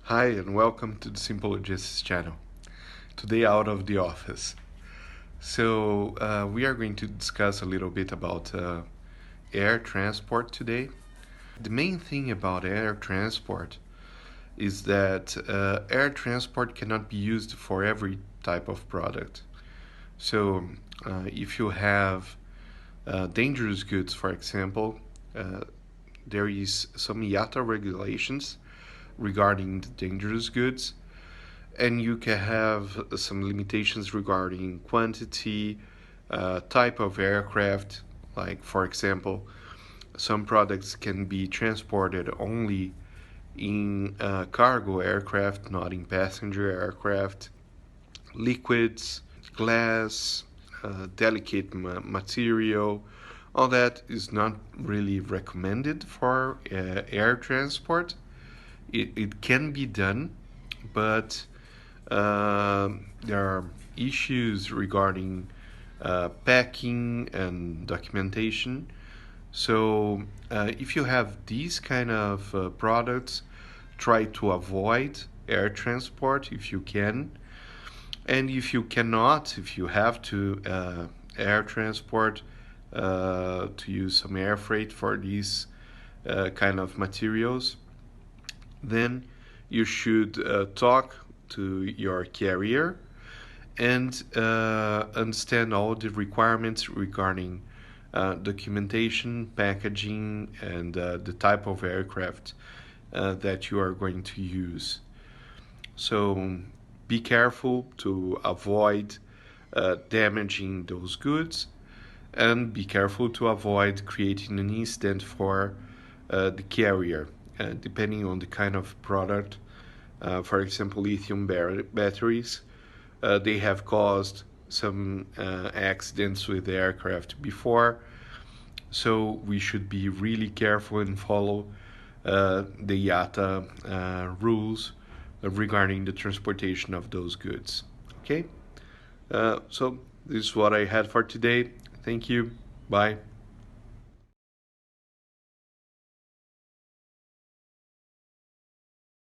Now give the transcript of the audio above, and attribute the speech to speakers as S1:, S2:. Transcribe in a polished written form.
S1: Hi and welcome to the Simple Logistics channel. Today out of the office. We are going to discuss a little bit about air transport today. The main thing about air transport is that air transport cannot be used for every type of product. If you have dangerous goods, for example, uh, there is some IATA regulations regarding the dangerous goods, and you can have some limitations regarding quantity, type of aircraft. Like, for example, some products can be transported only in cargo aircraft, not in passenger aircraft. Liquids, glass, delicate material, all that is not really recommended for air transport. It can be done, but there are issues regarding packing and documentation. If you have these kind of products, try to avoid air transport if you can. And if you cannot, if you have to air transport, to use some air freight for these kind of materials, then you should talk to your carrier and understand all the requirements regarding documentation, packaging, and the type of aircraft that you are going to use. So be careful to avoid damaging those goods, and be careful to avoid creating an incident for the carrier, depending on the kind of product. For example, lithium batteries, they have caused some accidents with the aircraft before, so we should be really careful and follow the IATA rules regarding the transportation of those goods. Okay, so this is what I had for today. Thank you. Bye.